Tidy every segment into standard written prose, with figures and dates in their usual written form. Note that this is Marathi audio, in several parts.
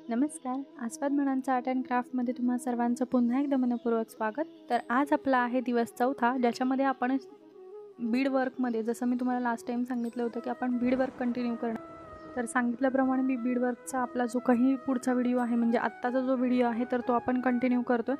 नमस्कार. आस्वाद म्हणांचा आर्ट अँड क्राफ्टमध्ये तुम्हा सर्वांचं पुन्हा एकदा मनःपूर्वक स्वागत. तर आज आपला आहे दिवस 4था, ज्याच्यामध्ये आपण बीड वर्कमध्ये, जसं मी तुम्हाला लास्ट टाईम सांगितलं होतं की आपण बीड वर्क कंटिन्यू करणार. तर सांगितल्याप्रमाणे मी बीड वर्कचा आपला जो काही पुढचा व्हिडिओ आहे, म्हणजे आत्ताचा जो व्हिडिओ आहे तर तो आपण कंटिन्यू करतो.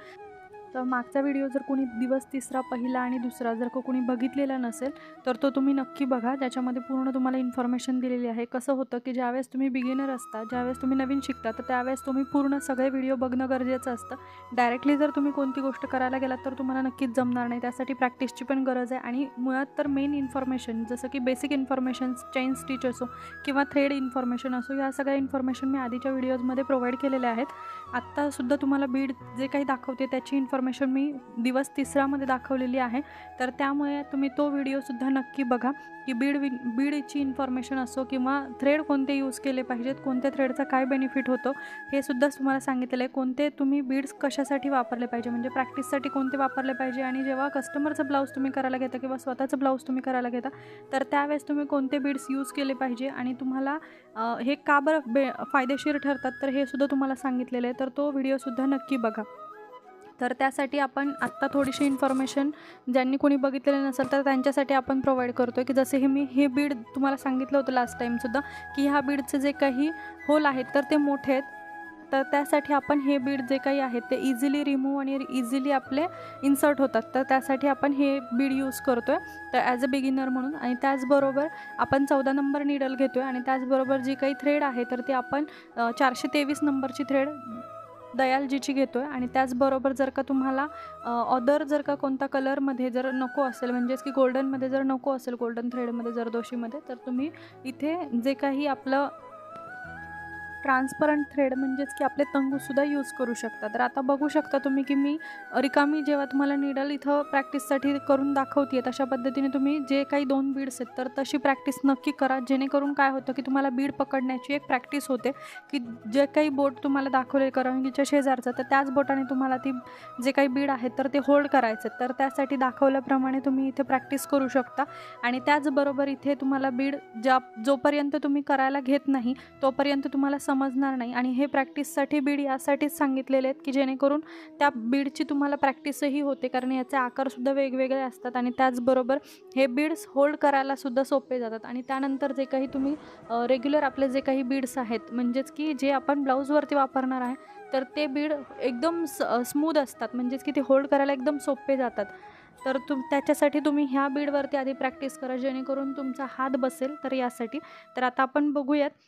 तर मागचा व्हिडिओ जर कोणी दिवस 3रा, पहिला आणि 2रा जर कोणी बघितलेला नसेल तर तो तुम्ही नक्की बघा. त्याच्यामध्ये पूर्ण तुम्हाला इन्फॉर्मेशन दिलेली आहे. कसं होतं की ज्यावेळेस तुम्ही बिगिनर असता, ज्यावेळेस तुम्ही नवीन शिकता, तर त्यावेळेस तुम्ही पूर्ण सगळे व्हिडिओ बघणं गरजेचं असतं. डायरेक्टली जर तुम्ही कोणती गोष्ट करायला गेलात तर तुम्हाला नक्कीच जमणार नाही. त्यासाठी प्रॅक्टिसची पण गरज आहे. आणि मुळात तर मेन इन्फॉर्मेशन, जसं की बेसिक इन्फॉर्मेशन, चेन स्टिच असो किंवा थ्रेड इन्फॉर्मेशन असो, या सगळ्या इन्फॉर्मेशन मी आधीच्या व्हिडिओजमध्ये प्रोव्हाइड केलेल्या आहेत. आत्तासुद्धा तुम्हाला बीड जे काही दाखवते त्याची इन्फॉर्मेशन मी दिवस 3मध्ये दाखवलेली आहे. तर त्यामुळे तुम्ही तो व्हिडिओसुद्धा नक्की बघा की बीडची इन्फॉर्मेशन असो किंवा थ्रेड कोणते यूज केले पाहिजेत, कोणत्या थ्रेडचा काय बेनिफिट होतो हे सुद्धा तुम्हाला सांगितलेलं आहे. कोणते तुम्ही बीड्स कशासाठी वापरले पाहिजे, म्हणजे प्रॅक्टिससाठी कोणते वापरले पाहिजे, आणि जेव्हा कस्टमरचं ब्लाऊज तुम्ही करायला घेता किंवा स्वतःचं ब्लाऊज तुम्ही करायला घेता तर त्यावेळेस तुम्ही कोणते बीड्स यूज केले पाहिजे आणि तुम्हाला हे का बरं फायदेशीर ठरतात, तर हे सुद्धा तुम्हाला सांगितलेलं आहे. तर तो व्हिडिओसुद्धा नक्की बघा. तर त्यासाठी आपण आत्ता थोडीशी इन्फॉर्मेशन ज्यांनी कोणी बघितलेलं नसेल तर त्यांच्यासाठी आपण प्रोव्हाइड करतो आहे की जसे हे बीड तुम्हाला सांगितलं होतं लास्ट टाईमसुद्धा की ह्या बीडचे जे काही होल आहेत तर ते मोठे आहेत. तर त्यासाठी आपण हे बीड जे काही आहेत ते इझिली रिमूव्ह आणि इझिली आपले इन्सर्ट होतात. तर त्यासाठी आपण हे बीड यूज करतो आहे तर ॲज अ बिगिनर म्हणून. आणि त्याचबरोबर आपण 14 नंबर निडल घेतो आहे आणि त्याचबरोबर जी काही थ्रेड आहे तर ती आपण 423 नंबरची थ्रेड दयालजीची घेतो आहे. आणि त्याचबरोबर जर का तुम्हाला ऑदर जर का कोणता कलरमध्ये जर नको असेल, म्हणजेच की गोल्डनमध्ये जर नको असेल, गोल्डन थ्रेडमध्ये जरदोशीमध्ये, तर तुम्ही इथे जे काही आपलं ट्रान्सपरंट थ्रेड म्हणजेच की आपले तंगूसुद्धा यूज करू शकता. तर आता बघू शकता तुम्ही की मी रिकामी जेव्हा तुम्हाला निडल इथं प्रॅक्टिससाठी करून दाखवते आहे, तशा पद्धतीने तुम्ही जे काही 2 बीड्स आहेत तर तशी प्रॅक्टिस नक्की करा. जेणेकरून काय होतं की तुम्हाला बीड पकडण्याची एक प्रॅक्टिस होते की जे काही बोट तुम्हाला दाखवले करंगीच्या शेजारचं, तर त्याच बोटाने तुम्हाला ती जे काही बीड आहेत तर ते होल्ड करायचे. तर त्यासाठी दाखवल्याप्रमाणे तुम्ही इथे प्रॅक्टिस करू शकता. आणि त्याचबरोबर इथे तुम्हाला बीड जोपर्यंत तुम्ही करायला घेत नाही तोपर्यंत तुम्हाला समजणार नाही. आणि हे प्रॅक्टिससाठी बीड यासाठीच सांगितलेले आहेत की जेणेकरून त्या बीडची तुम्हाला प्रॅक्टिसही होते, कारण याचे आकारसुद्धा वेगवेगळे असतात. आणि त्याचबरोबर हे बीड्स होल्ड करायलासुद्धा सोपे जातात. आणि त्यानंतर जे काही तुम्ही रेग्युलर आपले जे काही बीड्स आहेत, म्हणजेच की जे आपण ब्लाऊजवरती वापरणार आहे तर ते बीड एकदम स्मूथ असतात, म्हणजेच की ते होल्ड करायला एकदम सोपे जातात. तर त्याच्यासाठी तुम्ही ह्या बीडवरती आधी प्रॅक्टिस करा, जेणेकरून तुमचा हात बसेल. तर यासाठी तर आता आपण बघूयात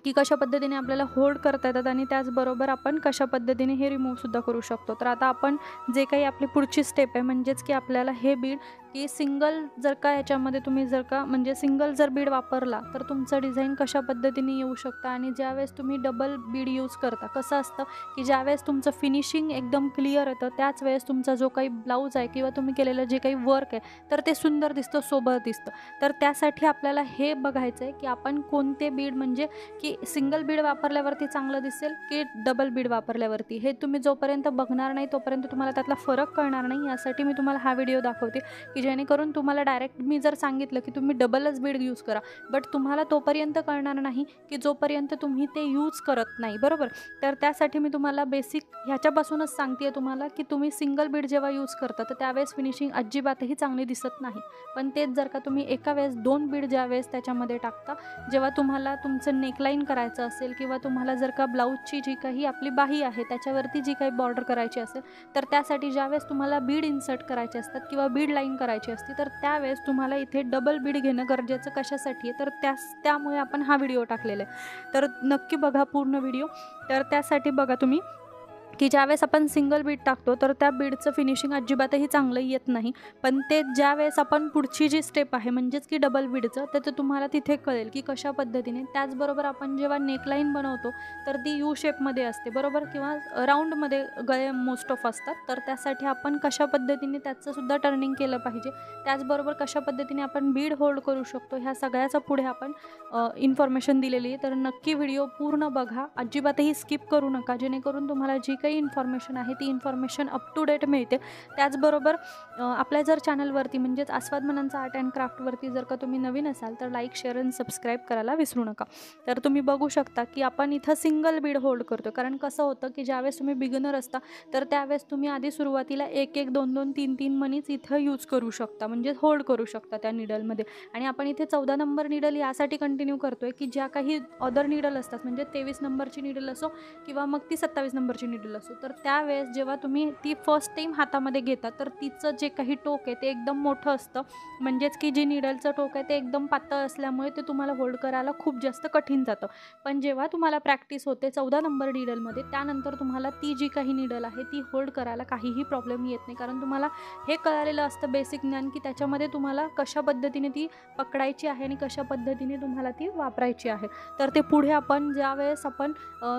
की कशा पद्धतीने आपल्याला होल्ड करता येतात आणि त्याचबरोबर आपण कशा पद्धतीने हे रिमूव्हसुद्धा करू शकतो. तर आता आपण जे काही आपली पुढची स्टेप आहे, म्हणजेच की आपल्याला हे बीड की सिंगल जर का ह्याच्यामध्ये तुम्ही जर का म्हणजे सिंगल जर बीड वापरला तर तुमचं डिझाईन कशा पद्धतीने येऊ शकतं. आणि ज्यावेळेस तुम्ही डबल बीड यूज करता, कसं असतं की ज्यावेळेस तुमचं फिनिशिंग एकदम क्लिअर येतं त्याच वेळेस तुमचा जो काही ब्लाऊज आहे किंवा तुम्ही केलेलं जे काही वर्क आहे तर ते सुंदर दिसतं, सोबर दिसतं. तर त्यासाठी आपल्याला हे बघायचं आहे की आपण कोणते बीड, म्हणजे की सिंगल बीड वापरल्यावरती चांगलं दिसेल की डबल बीड वापरल्यावरती, हे तुम्ही जोपर्यंत बघणार नाही तोपर्यंत तुम्हाला त्यातला फरक कळणार नाही. यासाठी मी तुम्हाला हा व्हिडिओ दाखवते की जेणेकरून तुम्हाला डायरेक्ट मी जर सांगितलं की तुम्ही डबलच बीड यूज करा, बट तुम्हाला तोपर्यंत कळणार नाही की जोपर्यंत तुम्ही ते यूज करत नाही, बरोबर. तर त्यासाठी मी तुम्हाला बेसिक ह्याच्यापासूनच सांगते आहे तुम्हाला की तुम्ही सिंगल बीड जेव्हा यूज करता तर त्यावेळेस फिनिशिंग अजिबातही चांगली दिसत नाही. पण तेच जर का तुम्ही एका वेळेस 2 बीड ज्यावेळेस त्याच्यामध्ये टाकता, जेव्हा तुम्हाला तुमचं नेकलाईन करायचं असेल किंवा तुम्हाला जर का ब्लाऊजची जी काही आपली बाही आहे त्याच्यावरती जी काही बॉर्डर करायची असेल, तर त्यासाठी ज्यावेळेस तुम्हाला बीड इन्सर्ट करायचे असतात किंवा बीड लाईन करायची असते तर त्यावेळेस तुम्हाला इथे डबल बीड घेणं गरजेचं कशासाठी आहे, तर त्यामुळे आपण हा व्हिडिओ टाकलेला आहे. तर नक्की बघा पूर्ण व्हिडिओ. तर त्यासाठी बघा तुम्ही की ज्यावेळेस आपण सिंगल बीड टाकतो तर त्या बीडचं फिनिशिंग अजिबातही चांगलं येत नाही. पण ते ज्यावेळेस आपण पुढची जी स्टेप आहे, म्हणजेच की डबल बीडचं, तर ते तुम्हाला तिथे कळेल की कशा पद्धतीने. त्याचबरोबर आपण जेव्हा नेकलाईन बनवतो तर ती यू शेपमध्ये असते, बरोबर, किंवा राऊंडमध्ये गळे मोस्ट ऑफ असतात. तर त्यासाठी आपण कशा पद्धतीने त्याचंसुद्धा टर्निंग केलं पाहिजे, त्याचबरोबर कशा पद्धतीने आपण बीड होल्ड करू शकतो, ह्या सगळ्याचा पुढे आपण इन्फॉर्मेशन दिलेली आहे. तर नक्की व्हिडिओ पूर्ण बघा, अजिबातही स्किप करू नका, जेणेकरून तुम्हाला जी काही काही इन्फॉर्मेशन आहे ती इन्फॉर्मेशन अप टू डेट मिळते. त्याचबरोबर आपल्या जर चॅनलवरती म्हणजेच आस्वाद मनांचा आर्ट अँड क्राफ्टवरती जर का तुम्ही नवीन असाल तर लाईक, शेअर आणि सबस्क्राईब करायला विसरू नका. तर तुम्ही बघू शकता की आपण इथं सिंगल बीड होल्ड करतो. कारण कसं होतं की ज्यावेळेस तुम्ही बिगिनर असता तर त्यावेळेस तुम्ही आधी सुरुवातीला 1-1, 2-2, 3-3 मनीच इथं यूज करू शकता, म्हणजे होल्ड करू शकता त्या निडलमध्ये. आणि आपण इथे 14 नंबर निडल यासाठी कंटिन्यू करतोय की ज्या काही अदर निडल असतात, म्हणजे 23 नंबरची निडल असो किंवा मग ती 27 नंबरची निडल असो, तर त्यावेळेस जेव्हा तुम्ही ती फर्स्ट टाईम हातामध्ये घेता तर तिचं जे काही टोक आहे ते एकदम मोठं असतं. म्हणजेच की जी निडलचं टोक आहे ते एकदम पातळ असल्यामुळे ते तुम्हाला होल्ड करायला खूप जास्त कठीण जातं. पण जेव्हा तुम्हाला प्रॅक्टिस होते 14 नंबर निडलमध्ये, त्यानंतर तुम्हाला ती जी काही निडल आहे ती होल्ड करायला काहीही प्रॉब्लेम येत नाही. कारण तुम्हाला हे कळालेलं असतं बेसिक ज्ञान की त्याच्यामध्ये तुम्हाला कशा पद्धतीने ती पकडायची आहे आणि कशा पद्धतीने तुम्हाला ती वापरायची आहे. तर ते पुढे आपण ज्यावेळेस आपण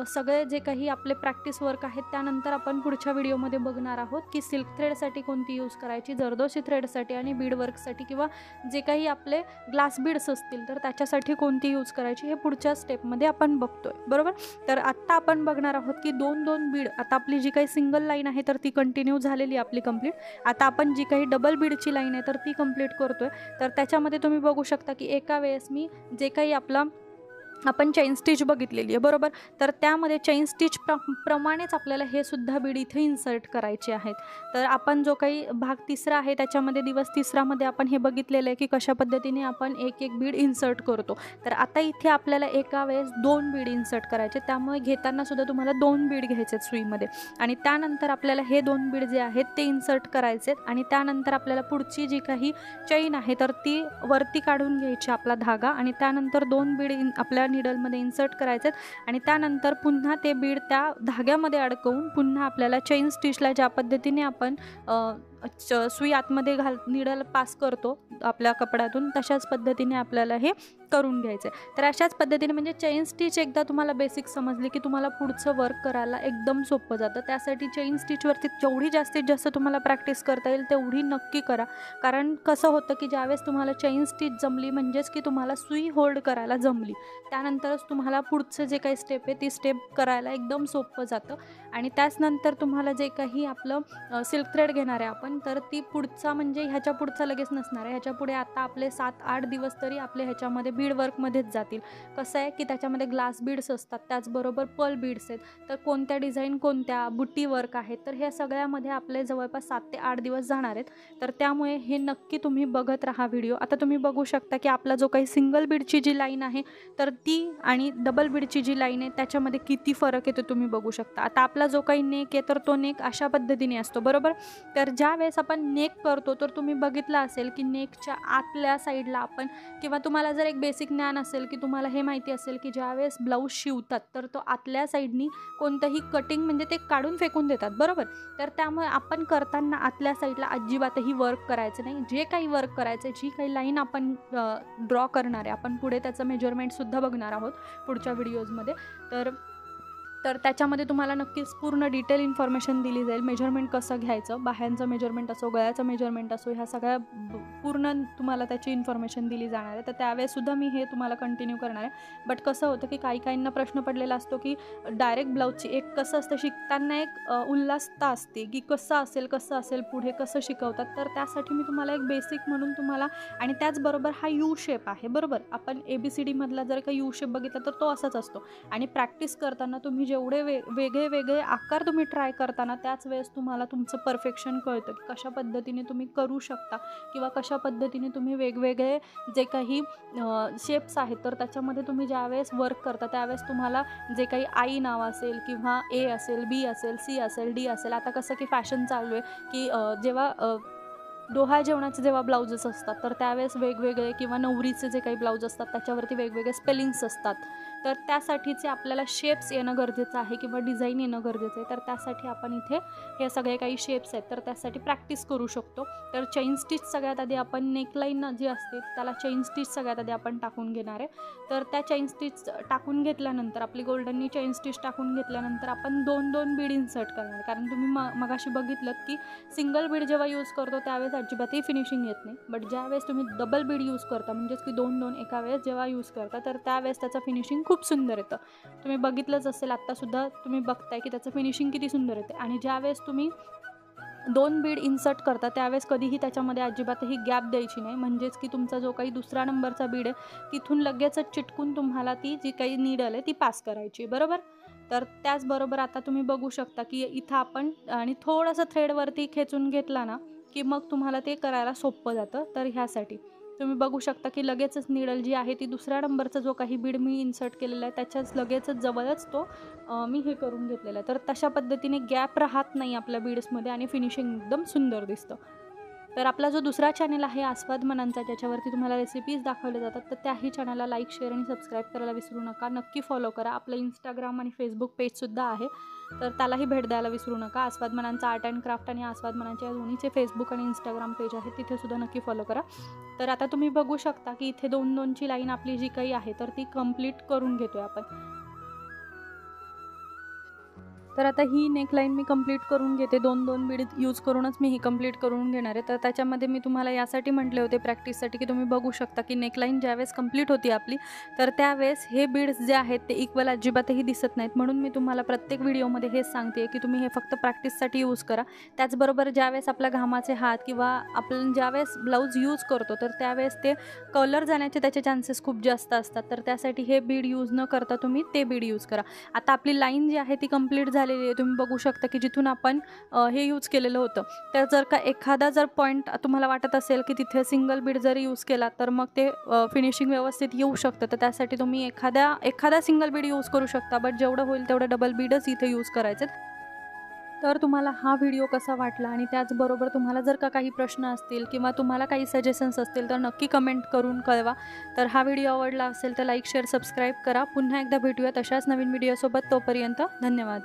सगळे जे काही आपले प्रॅक्टिस वर्क आहेत त्यानंतर आपण पुढच्या व्हिडिओमध्ये बघणार आहोत की सिल्क थ्रेडसाठी कोणती यूज करायची, जरदोशी थ्रेडसाठी आणि बीड वर्कसाठी किंवा जे काही आपले ग्लास बीड्स असतील तर त्याच्यासाठी कोणती यूज करायची, हे पुढच्या स्टेपमध्ये आपण बघतोय, बरोबर. तर आत्ता आपण बघणार आहोत की 2-2 बीड. आता आपली जी काही सिंगल लाईन आहे तर ती कंटिन्यू झालेली आपली कंप्लीट. आता आपण जी काही डबल बीडची लाईन आहे तर ती कंप्लीट करतोय. तर त्याच्यामध्ये तुम्ही बघू शकता की एका वेळेस मी जे काही आपण चेन स्टिच बघितलेली आहे, बरोबर. तर त्यामध्ये चेन स्टिच प्रमाणेच आपल्याला हे सुद्धा बीड इथे इन्सर्ट करायचे आहेत. तर आपण जो काही भाग तिसरा आहे त्याच्यामध्ये दिवस तिसरामध्ये आपण हे बघितलेलं आहे की कशा पद्धतीने आपण एक बीड इन्सर्ट करतो. तर आता इथे आपल्याला एका वेळेस 2 बीड इन्सर्ट करायचे, त्यामुळे घेताना सुद्धा तुम्हाला 2 बीड घ्यायचे सुईमध्ये आणि त्यानंतर आपल्याला हे 2 बीड जे आहेत ते इन्सर्ट करायचे आणि त्यानंतर आपल्याला पुढची जी काही चेन आहे तर ती वरती काढून घ्यायची आपला धागा आणि त्यानंतर 2 बीड आपल्या निडलमध्ये इन्सर्ट करायचे आणि त्यानंतर पुन्हा ते बीड त्या धाग्यामध्ये अडकवून पुन्हा आपल्याला चेन स्टिचला ज्या पद्धतीने आपण सुई आतमध्ये निडल पास करतो आपल्या कपड्यातून तशाच पद्धतीने आपल्याला हे करून घ्यायचं आहे. तर अशाच पद्धतीने म्हणजे चेन स्टिच एकदा तुम्हाला बेसिक समजली की तुम्हाला पुढचं वर्क करायला एकदम सोपं जातं. त्यासाठी चेन स्टिचवरती जेवढी जास्तीत जास्त तुम्हाला प्रॅक्टिस करता येईल तेवढी नक्की करा. कारण कसं होतं की ज्यावेळेस तुम्हाला चेन स्टिच जमली म्हणजेच की तुम्हाला सुई होल्ड करायला जमली, त्यानंतरच तुम्हाला पुढचं जे काही स्टेप आहे ती स्टेप करायला एकदम सोपं जातं. आणि त्याचनंतर तुम्हाला जे काही आपलं सिल्क थ्रेड घेणार आहे आपण, तर ती पुढचा म्हणजे ह्याच्या पुढचा लगेच नसणार आहे. ह्याच्या पुढे आता आपले 7-8 दिवस तरी आपले ह्याच्यामध्ये बीड वर्कमध्येच जातील. कसं आहे की त्याच्यामध्ये ग्लास बीड्स असतात, त्याचबरोबर पर्ल बीड्स आहेत, तर कोणत्या डिझाईन कोणत्या बुट्टी वर्क आहेत, तर ह्या सगळ्यामध्ये आपले जवळपास 7 ते 8 दिवस जाणार आहेत. तर त्यामुळे हे नक्की तुम्ही बघत राहा व्हिडिओ. आता तुम्ही बघू शकता की आपला जो काही सिंगल बीडची जी लाईन आहे तर ती आणि डबल बीडची जी लाईन आहे त्याच्यामध्ये किती फरक आहे ते तुम्ही बघू शकता. आता आपला जो काही नेक आहे तर तो नेक अशा पद्धतीने असतो, बरोबर. तर ज्या वेळेस आपण नेक करतो तर तुम्ही बघितलं असेल की नेकच्या आतल्या साईडला आपण किंवा तुम्हाला जर एक बेसिक ज्ञान असेल की तुम्हाला हे माहिती असेल की ज्यावेळेस ब्लाऊज शिवतात तर तो आतल्या साईडनी कोणतंही कटिंग म्हणजे ते काढून फेकून देतात, बरोबर. तर त्यामुळे आपण करताना आतल्या साईडला अजिबातही वर्क करायचं नाही. जे काही वर्क करायचं, जी काही लाईन आपण ड्रॉ करणार आहे, आपण पुढे त्याचं मेजरमेंटसुद्धा बघणार आहोत पुढच्या व्हिडिओजमध्ये. तर त्याच्यामध्ये तुम्हाला नक्कीच पूर्ण डिटेल इन्फॉर्मेशन दिली जाईल. मेजरमेंट कसं घ्यायचं, बाह्यांचं मेजरमेंट असो, गळ्याचं मेजरमेंट असो, ह्या सगळ्या पूर्ण तुम्हाला त्याची इन्फॉर्मेशन दिली जाणार आहे. तर त्यावेळेसुद्धा मी हे तुम्हाला कंटिन्यू करणार आहे. बट कसं होतं की काहींना प्रश्न पडलेला असतो की डायरेक्ट ब्लाऊजची एक कसं असतं, शिकताना एक उल्हासता असते की कसं असेल पुढे कसं शिकवतात. तर त्यासाठी मी तुम्हाला एक बेसिक म्हणून तुम्हाला आणि त्याचबरोबर हा यू शेप आहे, बरोबर. आपण ABCD मधला जर का यू शेप बघितला तर तो असाच असतो आणि प्रॅक्टिस करताना तुम्ही जेवढे वेगळे आकार तुम्ही ट्राय करताना त्याच वेळेस तुम्हाला तुमचं परफेक्शन कळतं की कशा पद्धतीने तुम्ही करू शकता किंवा कशा पद्धतीने तुम्ही वेगवेगळे जे काही शेप्स आहेत तर त्याच्यामध्ये तुम्ही ज्यावेळेस वर्क करता त्यावेळेस तुम्हाला जे काही आई नाव असेल किंवा A असेल, B असेल, C असेल, D असेल. आता कसं की फॅशन चालू आहे की जेव्हा डोहाळ जेवणाचे जेव्हा ब्लाउजेस असतात तर त्यावेळेस वेगवेगळे किंवा नवरीचे जे काही ब्लाऊज असतात त्याच्यावरती वेगवेगळे स्पेलिंग्स असतात. तर त्यासाठीचे आपल्याला शेप्स येणं गरजेचं आहे किंवा डिझाईन येणं गरजेचं आहे. तर त्यासाठी आपण इथे हे सगळे काही शेप्स आहेत तर त्यासाठी प्रॅक्टिस करू शकतो. तर चेन स्टिच सगळ्यात आधी आपण नेकलाईन जी असते त्याला चेन स्टिच सगळ्यात आधी आपण टाकून घेणार आहे. तर त्या चेन स्टिच टाकून घेतल्यानंतर आपली गोल्डननी चेन स्टिच टाकून घेतल्यानंतर आपण 2-2 बीड इन्सर्ट करणार. कारण तुम्ही मगाशी बघितलं की सिंगल बीड जेव्हा यूज करतो त्यावेळेस अजिबातही फिनिशिंग येत नाही. बट ज्यावेळेस तुम्ही डबल बीड यूज करता म्हणजेच की 2-2 एका वेळेस जेव्हा यूज करता तर त्यावेळेस त्याचं फिनिशिंग खूप सुंदर येतं. तुम्ही बघितलंच असेल, आत्तासुद्धा तुम्ही बघताय की त्याचं फिनिशिंग किती सुंदर येते. आणि ज्यावेळेस तुम्ही 2 बीड इन्सर्ट करता त्यावेळेस कधीही त्याच्यामध्ये अजिबातही गॅप द्यायची नाही. म्हणजेच की तुमचा जो काही दुसरा नंबरचा बीड आहे तिथून लगेचच चिटकून तुम्हाला ती जी काही नीडल आहे ती पास करायची, बरोबर? तर त्याचबरोबर आता तुम्ही बघू शकता की इथं आपण आणि थोडंसं थ्रेडवरती खेचून घेतला ना, की मग तुम्हाला ते करायला सोपं जातं. तर ह्यासाठी तुम्ही बघू शकता की लगेचच नीडल जी आहे ती दुसऱ्या नंबरचा जो काही बीड मी इन्सर्ट केलेला आहे त्याच्याच लगेचच जवळच तो मी हे करून घेतलेलं आहे. तर तशा पद्धतीने गॅप राहत नाही आपल्या बीड्समध्ये आणि फिनिशिंग एकदम सुंदर दिसतं. तर आपला जो दुसरा चॅनल आहे आस्वाद मनांचा, ज्याच्यावरती तुम्हाला रेसिपीज दाखवल्या जातात, तर त्याही चॅनलला लाईक, शेअर आणि सबस्क्राईब करायला विसरू नका. नक्की फॉलो करा. आपलं इंस्टाग्राम आणि फेसबुक पेजसुद्धा आहे, तर त्यालाही भेट द्यायला विसरू नका. आस्वाद मनांचा आर्ट अँड क्राफ्ट आणि आस्वाद मनांच्या या दोन्हीचे फेसबुक आणि इंस्टाग्राम पेज आहे, तिथेसुद्धा नक्की फॉलो करा. तर आता तुम्ही बघू शकता की इथे 2-2ची लाईन आपली जी काही आहे तर ती कंप्लीट करून घेतोय आपण. तर आता ही नेकलाईन मी कंप्लीट करून घेते. 2-2 बीड यूज करूनच मी ही कंप्लीट करून घेणार आहे. तर त्याच्यामध्ये मी तुम्हाला यासाठी म्हटले होते प्रॅक्टिससाठी, की तुम्ही बघू शकता की नेकलाईन ज्यावेळेस कंप्लीट होती आपली, तर त्यावेळेस हे बीड्स जे आहेत ते इक्वल अजिबातही दिसत नाहीत. म्हणून मी तुम्हाला प्रत्येक व्हिडिओमध्ये हेच सांगते की तुम्ही हे फक्त प्रॅक्टिससाठी यूज करा. त्याचबरोबर ज्यावेळेस आपल्या घामाचे हात किंवा आपण ज्यावेळेस ब्लाऊज यूज करतो तर त्यावेळेस ते कलर जाण्याचे त्याचे चान्सेस खूप जास्त असतात. तर त्यासाठी हे बीड यूज न करता तुम्ही ते बीड यूज करा. आता आपली लाईन जी आहे ती कंप्लीट झालेली आहे. तुम्ही बघू शकता की जिथून आपण हे यूज केलेलं होतं, तर जर का एखादा जर पॉईंट तुम्हाला वाटत असेल की तिथे सिंगल बीड जर यूज केला तर मग ते फिनिशिंग व्यवस्थित येऊ शकतं. तर त्यासाठी तुम्ही एखादा सिंगल बीड यूज करू शकता, बट जेवढं होईल तेवढं डबल बीडच इथे यूज करायचे. तर तुम्हाला हा व्हिडिओ कसा वाटला आणि त्याचबरोबर तुम्हाला जर का काही प्रश्न असतील किंवा तुम्हाला काही सजेशन्स असतील तर नक्की कमेंट करून कळवा. तर हा व्हिडिओ आवडला असेल तर लाईक, शेअर, सबस्क्राईब करा. पुन्हा एकदा भेटूयात अशाच नवीन व्हिडिओसोबत. तोपर्यंत धन्यवाद.